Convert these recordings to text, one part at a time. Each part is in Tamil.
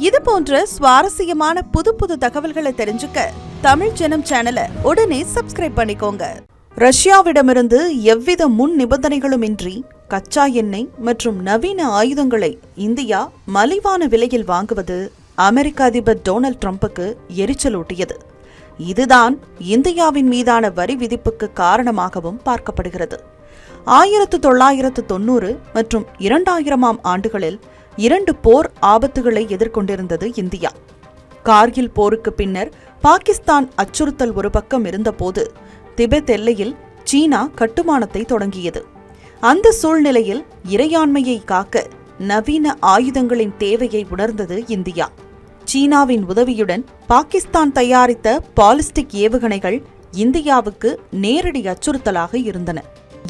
இது போன்ற சுவாரஸ்யமான புது புது தகவல்களை தெரிஞ்சுக்க தமிழ் ஜனம் சேனலை உடனே சப்ஸ்கிரைப் பண்ணிக்கோங்க. ரஷ்யாவிடமிருந்து எவ்வித முன் நிபந்தனைகளும் இன்றி கச்சா எண்ணெய் மற்றும் நவீன ஆயுதங்களை இந்தியா மலிவான விலையில் வாங்குவது அமெரிக்க அதிபர் டொனால்ட் ட்ரம்புக்கு எரிச்சலூட்டியது. இதுதான் இந்தியாவின் மீதான வரி விதிப்புக்கு காரணமாகவும் பார்க்கப்படுகிறது. 1990 மற்றும் 2000ஆம் ஆண்டுகளில் 2 போர் ஆபத்துகளை எதிர்கொண்டிருந்தது இந்தியா. கார்கில் போருக்கு பின்னர் பாகிஸ்தான் அச்சுறுத்தல் ஒரு பக்கம் இருந்தபோது திபெத் எல்லையில் சீனா கட்டுமானத்தை தொடங்கியது. அந்த சூழ்நிலையில் இறையாண்மையை காக்க நவீன ஆயுதங்களின் தேவையை உணர்ந்தது இந்தியா. சீனாவின் உதவியுடன் பாகிஸ்தான் தயாரித்த பாலிஸ்டிக் ஏவுகணைகள் இந்தியாவுக்கு நேரடி அச்சுறுத்தலாக இருந்தன.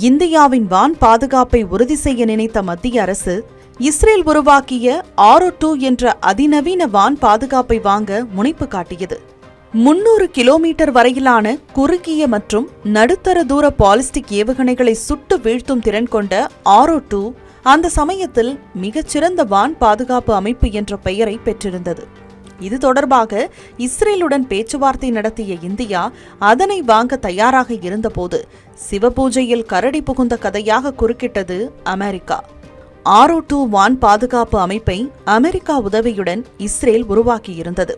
இந்தியாவின் வான் பாதுகாப்பை உறுதி செய்ய நினைத்த மத்திய அரசு இஸ்ரேல் உருவாக்கிய ஆரோ-2 என்ற அதிநவீன வான் பாதுகாப்பை வாங்க முனைப்பு காட்டியது. 300 கிலோமீட்டர் வரையிலான குறுகிய மற்றும் நடுத்தர தூர பாலிஸ்டிக் ஏவுகணைகளை சுட்டு வீழ்த்தும் திறன் கொண்ட ஆரோ-2 அந்த சமயத்தில் மிகச்சிறந்த வான் பாதுகாப்பு அமைப்பு என்ற பெயரை பெற்றிருந்தது. இது தொடர்பாக இஸ்ரேலுடன் பேச்சுவார்த்தை நடத்திய இந்தியா அதனை வாங்க தயாராக இருந்தபோது சிவபூஜையில் கரடி புகுந்த கதையாக குறுக்கிட்டது அமெரிக்கா. ஆரோ-2 வான் பாதுகாப்பு அமைப்பை அமெரிக்கா உதவியுடன் இஸ்ரேல் உருவாக்கியிருந்தது.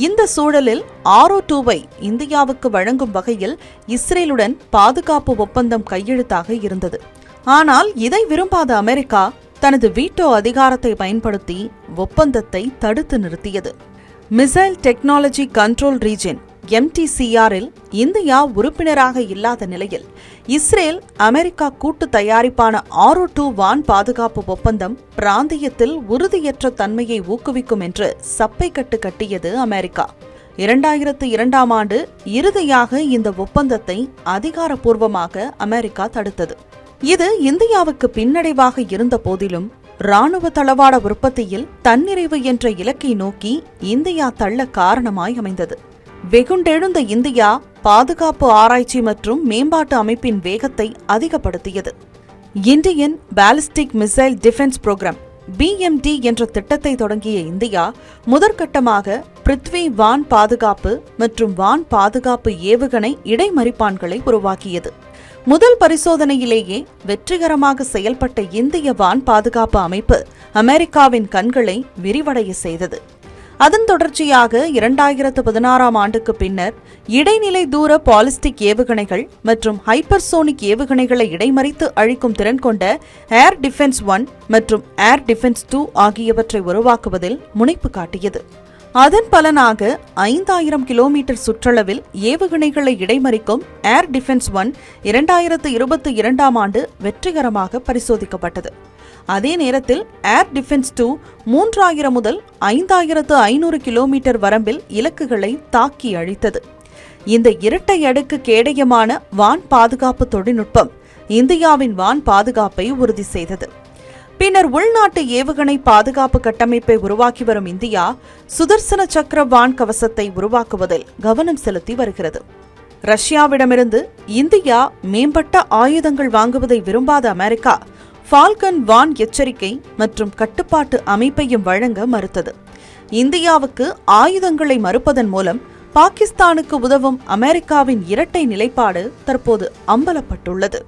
இந்த சூழலில் ஆரோ-2வை இந்தியாவுக்கு வழங்கும் வகையில் இஸ்ரேலுடன் பாதுகாப்பு ஒப்பந்தம் கையெழுத்தாக இருந்தது. ஆனால் இதை விரும்பாத அமெரிக்கா தனது வீட்டோ அதிகாரத்தை பயன்படுத்தி ஒப்பந்தத்தை தடுத்து நிறுத்தியது. மிசைல் டெக்னாலஜி கண்ட்ரோல் ரீஜன் MTCR-இல் இந்தியா உறுப்பினராக இல்லாத நிலையில் இஸ்ரேல் அமெரிக்கா கூட்டு தயாரிப்பான ஆரோ-2 வான் பாதுகாப்பு ஒப்பந்தம் பிராந்தியத்தில் உறுதியற்ற தன்மையை ஊக்குவிக்கும் என்று சப்பை கட்டு கட்டியது அமெரிக்கா. 2002ஆம் ஆண்டு இறுதியாக இந்த ஒப்பந்தத்தை அதிகாரப்பூர்வமாக அமெரிக்கா தடுத்தது. இது இந்தியாவுக்கு பின்னடைவாக இருந்த போதிலும் இராணுவ தளவாட உற்பத்தியில் தன்னிறைவு என்ற இலக்கை நோக்கி இந்தியா தள்ள காரணமாய் அமைந்தது. வெகுண்டெழுந்த இந்தியா பாதுகாப்பு ஆராய்ச்சி மற்றும் மேம்பாட்டு அமைப்பின் வேகத்தை அதிகப்படுத்தியது. Indian ballistic missile defence programme BMD என்ற திட்டத்தை தொடங்கிய இந்தியா முதற்கட்டமாக பிருத்வி வான் பாதுகாப்பு மற்றும் வான் பாதுகாப்பு ஏவுகணை இடைமறிப்பான்களை உருவாக்கியது. முதல் பரிசோதனையிலேயே வெற்றிகரமாக செயல்பட்ட இந்திய வான் பாதுகாப்பு அமைப்பு அமெரிக்காவின் கண்களை விரிவடைய செய்தது. அதன் தொடர்ச்சியாக 2016ஆம் ஆண்டுக்கு பின்னர் இடைநிலை தூர பாலிஸ்டிக் ஏவுகணைகள் மற்றும் ஹைப்பர்சோனிக் ஏவுகணைகளை இடைமறித்து அழிக்கும் திறன் கொண்ட ஏர் டிஃபென்ஸ் 1 மற்றும் ஏர் டிஃபென்ஸ் 2 ஆகியவற்றை உருவாக்குவதில் முனைப்பு காட்டியது. அதன் பலனாக 5000 கிலோமீட்டர் சுற்றளவில் ஏவுகணைகளை இடைமறிக்கும் ஏர் டிஃபென்ஸ் 1 2022ஆம் ஆண்டு வெற்றிகரமாக பரிசோதிக்கப்பட்டது. அதே நேரத்தில் ஏர் டிஃபென்ஸ் 2 3000 முதல் 5500 கிலோமீட்டர் வரம்பில் இலக்குகளை தாக்கி அழித்தது. இந்த இரட்டை அடுக்கு கேடயமான வான் பாதுகாப்பு தொழில்நுட்பம் இந்தியாவின் வான் பாதுகாப்பை உறுதி செய்தது. பின்னர் உள்நாட்டு ஏவுகணை பாதுகாப்பு கட்டமைப்பை உருவாக்கி வரும் இந்தியா சுதர்சன சக்கர வான் கவசத்தை உருவாக்குவதில் கவனம் செலுத்தி வருகிறது. ரஷ்யாவிடமிருந்து இந்தியா மேம்பட்ட ஆயுதங்கள் வாங்குவதை விரும்பாத அமெரிக்கா ஃபால்கன் வான் எச்சரிக்கை மற்றும் கட்டுப்பாட்டு அமைப்பையும் வழங்க மறுத்தது. இந்தியாவுக்கு ஆயுதங்களை மறுப்பதன் மூலம் பாகிஸ்தானுக்கு உதவும் அமெரிக்காவின் இரட்டை நிலைப்பாடு தற்போது அம்பலப்பட்டுள்ளது.